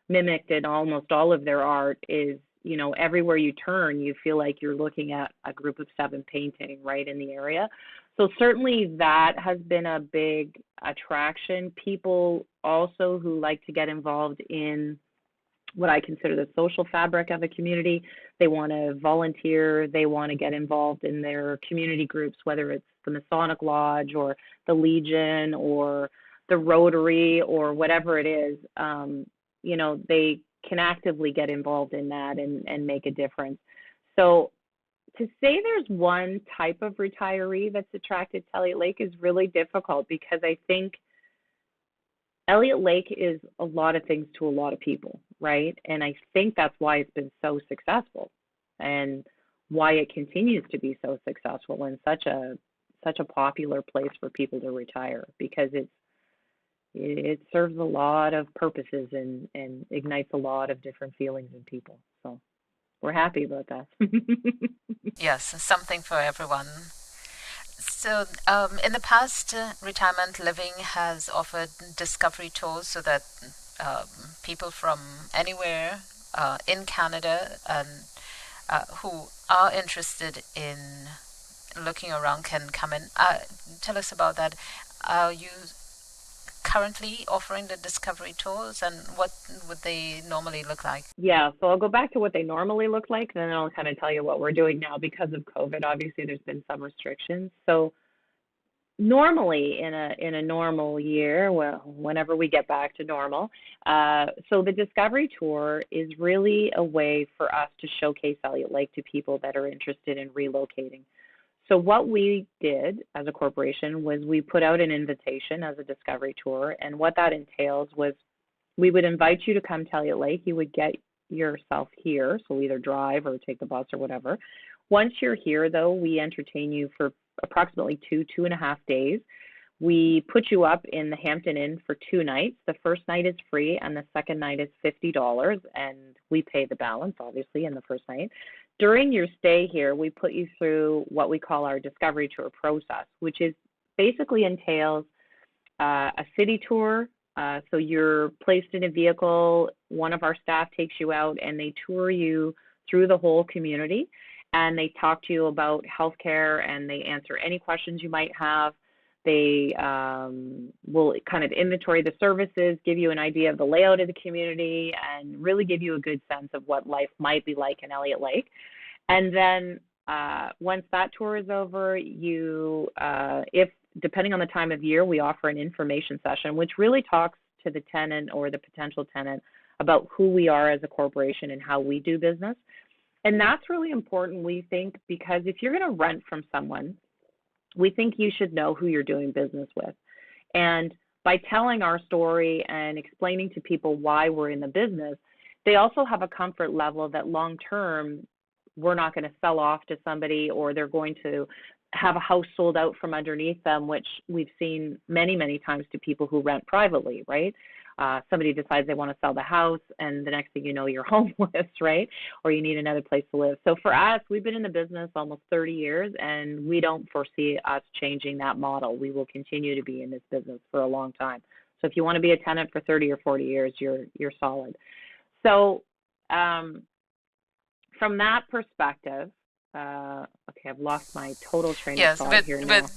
mimicked in almost all of their art, is, everywhere you turn, you feel like you're looking at a Group of Seven painting right in the area. So certainly that has been a big attraction. People also who like to get involved in what I consider the social fabric of a community. They want to volunteer. They want to get involved in their community groups, whether it's the Masonic Lodge or the Legion or the Rotary or whatever it is. They can actively get involved in that and make a difference. So to say there's one type of retiree that's attracted to Elliot Lake is really difficult, because I think Elliot Lake is a lot of things to a lot of people, right? And I think that's why it's been so successful and why it continues to be so successful and such a popular place for people to retire, because it serves a lot of purposes and ignites a lot of different feelings in people. So we're happy about that. Yes, something for everyone. So in the past, retirement living has offered discovery tours so that people from anywhere in Canada and who are interested in looking around can come in. Tell us about that. Are you currently offering the discovery tours, and what would they normally look like? Yeah, so I'll go back to what they normally look like, then I'll kind of tell you what we're doing now because of COVID. Obviously, there's been some restrictions. So normally in a normal year, well, whenever we get back to normal. So the Discovery Tour is really a way for us to showcase Elliot Lake to people that are interested in relocating. So what we did as a corporation was we put out an invitation as a Discovery Tour, and what that entails was we would invite you to come to Elliot Lake. You would get yourself here, so either drive or take the bus or whatever. Once you're here, though, we entertain you for approximately 2.5 days. We put you up in the Hampton Inn for 2 nights. The first night is free, and the second night is $50, and we pay the balance, obviously, in the first night. During your stay here, we put you through what we call our Discovery Tour process, which is basically entails a city tour. So you're placed in a vehicle, one of our staff takes you out, and they tour you through the whole community, and they talk to you about healthcare, and they answer any questions you might have. They will kind of inventory the services, give you an idea of the layout of the community, and really give you a good sense of what life might be like in Elliot Lake. And then once that tour is over, you, depending on the time of year, we offer an information session, which really talks to the tenant or the potential tenant about who we are as a corporation and how we do business. And that's really important, we think, because if you're going to rent from someone, we think you should know who you're doing business with. And by telling our story and explaining to people why we're in the business, they also have a comfort level that long term, we're not going to sell off to somebody, or they're going to have a house sold out from underneath them, which we've seen many, many times to people who rent privately, right? Somebody decides they want to sell the house, and the next thing you know, you're homeless, right? Or you need another place to live. So for us, we've been in the business almost 30 years, and we don't foresee us changing that model. We will continue to be in this business for a long time. So if you want to be a tenant for 30 or 40 years, you're solid. So from that perspective, okay, I've lost my total train of thought here now.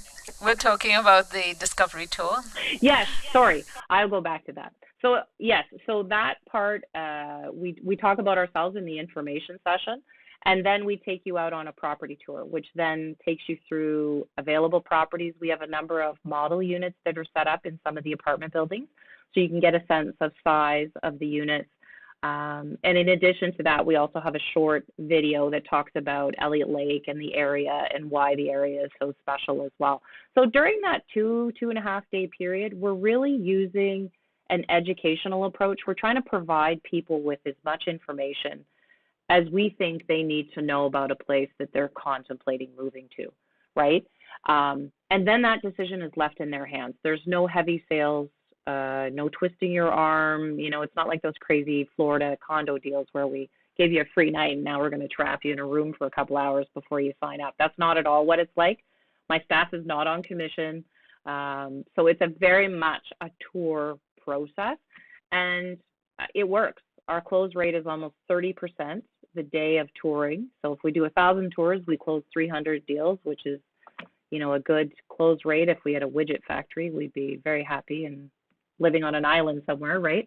We're talking about the Discovery Tour. Yes, sorry. I'll go back to that. So yes, so that part, we talk about ourselves in the information session, and then we take you out on a property tour, which then takes you through available properties. We have a number of model units that are set up in some of the apartment buildings, so you can get a sense of size of the units. And in addition to that, we also have a short video that talks about Elliot Lake and the area and why the area is so special as well. So during that 2.5 day period, we're really using an educational approach. We're trying to provide people with as much information as we think they need to know about a place that they're contemplating moving to, right? And then that decision is left in their hands. There's no heavy sales, no twisting your arm. You know, it's not like those crazy Florida condo deals where we give you a free night and now we're going to trap you in a room for a couple hours before you sign up. That's not at all what it's like. My staff is not on commission. So it's a very much a tour process, and it works. Our close rate is almost 30% the day of touring. So if we do 1,000 tours, we close 300 deals, which is, you know, a good close rate. If we had a widget factory, we'd be very happy and living on an island somewhere, right?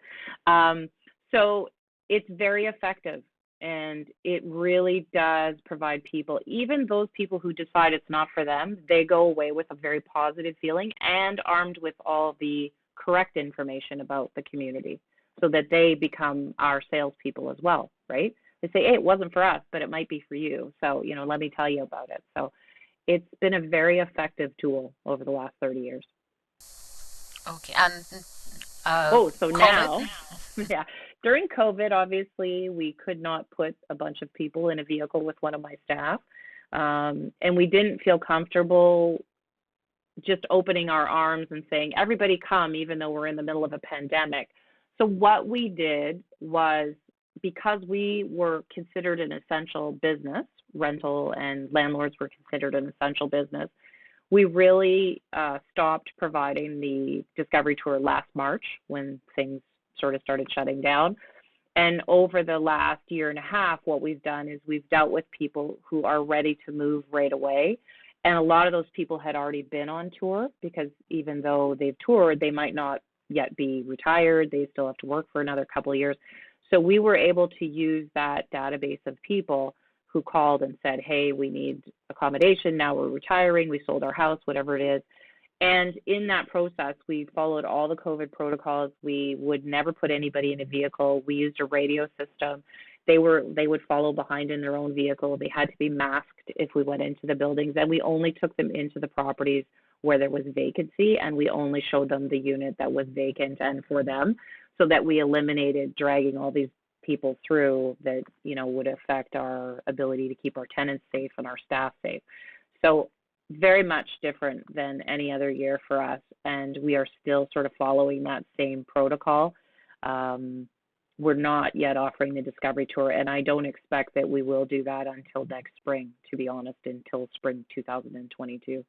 So it's very effective, and it really does provide people, even those people who decide it's not for them, they go away with a very positive feeling and armed with all the correct information about the community, so that they become our salespeople as well, right? They say, hey, it wasn't for us, but it might be for you. So, you know, let me tell you about it. So it's been a very effective tool over the last 30 years. Okay, and so COVID. Now, yeah, during COVID, obviously, we could not put a bunch of people in a vehicle with one of my staff, and we didn't feel comfortable just opening our arms and saying, everybody come, even though we're in the middle of a pandemic. So what we did was, because we were considered an essential business, rental and landlords were considered an essential business, we really stopped providing the Discovery Tour last March when things sort of started shutting down. And over the last 1.5 years, what we've done is we've dealt with people who are ready to move right away. And a lot of those people had already been on tour, because even though they've toured, they might not yet be retired. They still have to work for another couple of years. So we were able to use that database of people who called and said, hey, we need accommodation. Now we're retiring. We sold our house, whatever it is. And in that process, we followed all the COVID protocols. We would never put anybody in a vehicle. We used a radio system. They would follow behind in their own vehicle. They had to be masked if we went into the buildings, and we only took them into the properties where there was vacancy, and we only showed them the unit that was vacant and for them, so that we eliminated dragging all these people through that, would affect our ability to keep our tenants safe and our staff safe. So very much different than any other year for us, and we are still sort of following that same protocol. We're not yet offering the Discovery Tour, and I don't expect that we will do that until next spring, to be honest, until spring 2022.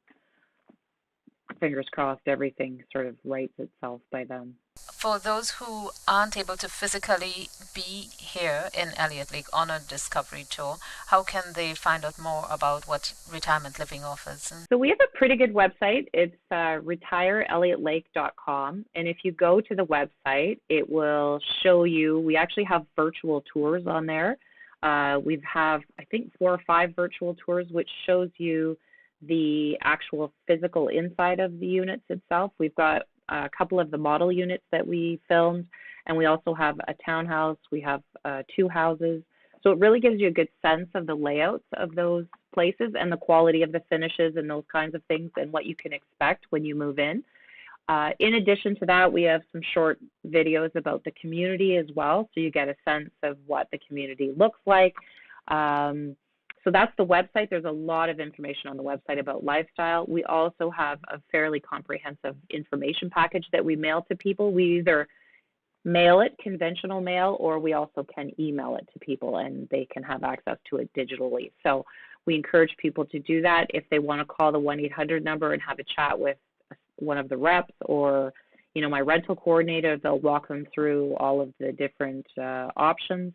Fingers crossed everything sort of rights itself by then. For those who aren't able to physically be here in Elliot Lake on a Discovery Tour, how can they find out more about what retirement living offers? So we have a pretty good website. It's retireelliotlake.com. And if you go to the website, it will show you, we actually have virtual tours on there. We have, I think, 4 or 5 virtual tours, which shows you the actual physical inside of the units itself. We've got a couple of the model units that we filmed, and we also have a townhouse. We have 2 houses. So it really gives you a good sense of the layouts of those places and the quality of the finishes and those kinds of things and what you can expect when you move in. In addition to that, we have some short videos about the community as well, so you get a sense of what the community looks like. So that's the website. There's a lot of information on the website about lifestyle. We also have a fairly comprehensive information package that we mail to people. We either mail it, conventional mail, or we also can email it to people and they can have access to it digitally. So we encourage people to do that. If they want to call the 1-800 number and have a chat with one of the reps or, my rental coordinator, they'll walk them through all of the different options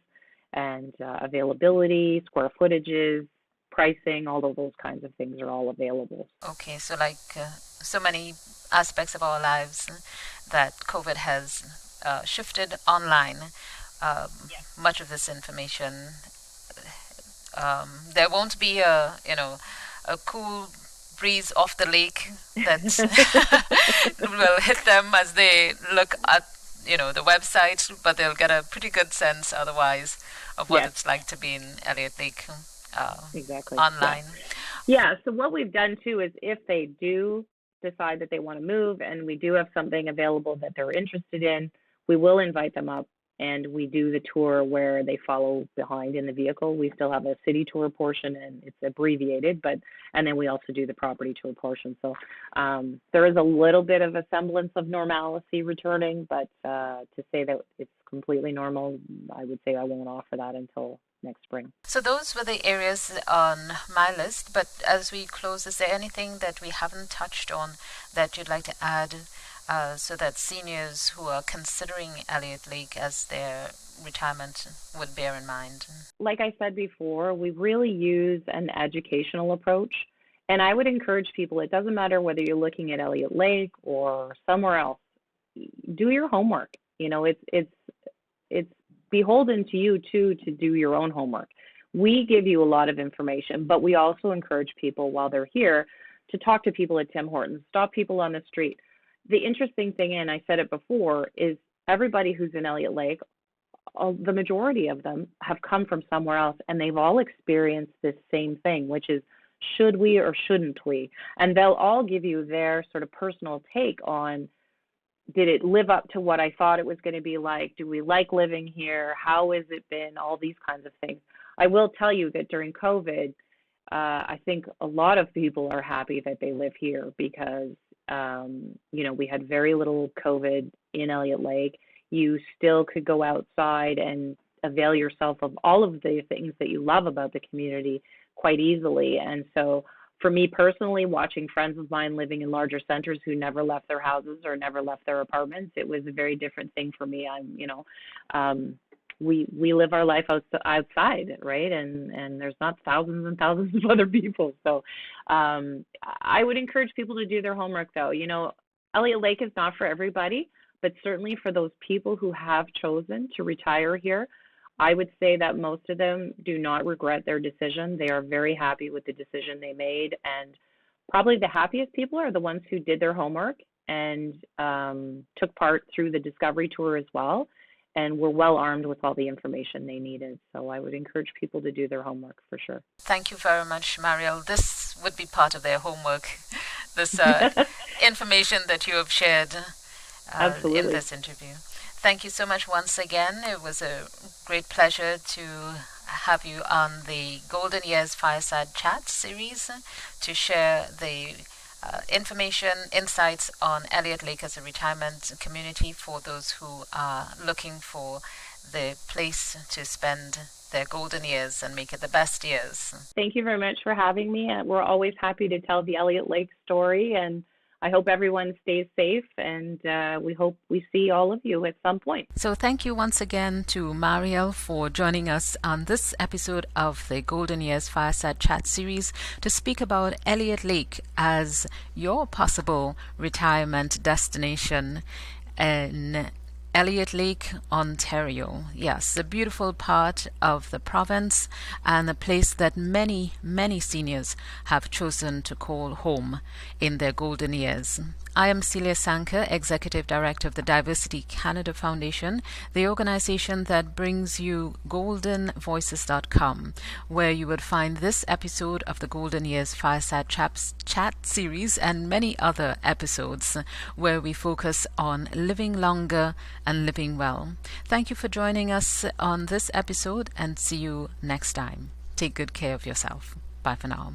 and availability, square footages, pricing, all of those kinds of things are all available. Okay, so like so many aspects of our lives that COVID has shifted online. Much of this information, there won't be a cool breeze off the lake that will hit them as they look at the website, but they'll get a pretty good sense otherwise of what it's like to be in Elliot Lake exactly online. Yeah, so what we've done too is if they do decide that they want to move and we do have something available that they're interested in, we will invite them up and we do the tour where they follow behind in the vehicle. We still have a city tour portion and it's abbreviated, and then we also do the property tour portion. So there is a little bit of a semblance of normalcy returning, but to say that it's completely normal, I would say I won't offer that until next spring. So those were the areas on my list, but as we close, is there anything that we haven't touched on that you'd like to add so that seniors who are considering Elliot Lake as their retirement would bear in mind? Like I said before, we really use an educational approach. And I would encourage people, it doesn't matter whether you're looking at Elliot Lake or somewhere else, do your homework. It's beholden to you too to do your own homework. We give you a lot of information, but we also encourage people while they're here to talk to people at Tim Hortons, stop people on the street. The interesting thing, and I said it before, is everybody who's in Elliot Lake, the majority of them have come from somewhere else, and they've all experienced this same thing, which is, should we or shouldn't we? And they'll all give you their sort of personal take on, did it live up to what I thought it was going to be like? Do we like living here? How has it been? All these kinds of things. I will tell you that during COVID, I think a lot of people are happy that they live here because, we had very little COVID in Elliot Lake. You still could go outside and avail yourself of all of the things that you love about the community quite easily. And so for me personally, watching friends of mine living in larger centers who never left their houses or never left their apartments, it was a very different thing for me. We live our life outside, right? And there's not thousands and thousands of other people. So I would encourage people to do their homework, though. Elliot Lake is not for everybody, but certainly for those people who have chosen to retire here, I would say that most of them do not regret their decision. They are very happy with the decision they made. And probably the happiest people are the ones who did their homework and took part through the discovery tour as well, and were well armed with all the information they needed. So I would encourage people to do their homework for sure. Thank you very much, Marielle. This would be part of their homework, this information that you have shared in this interview. Thank you so much once again. It was a great pleasure to have you on the Golden Years Fireside Chat series to share the information, insights on Elliot Lake as a retirement community for those who are looking for the place to spend their golden years and make it the best years. Thank you very much for having me. We're always happy to tell the Elliot Lake story, and I hope everyone stays safe, and we hope we see all of you at some point. So thank you once again to Marielle for joining us on this episode of the Golden Years Fireside Chat series to speak about Elliot Lake as your possible retirement destination in Elliot Lake, Ontario. Yes, a beautiful part of the province and a place that many, many seniors have chosen to call home in their golden years. I am Celia Sanker, Executive Director of the DiversityCanada Foundation, the organization that brings you GoldenVoices.com, where you would find this episode of the Golden Years Fireside Chat series and many other episodes where we focus on living longer and living well. Thank you for joining us on this episode, and see you next time. Take good care of yourself. Bye for now.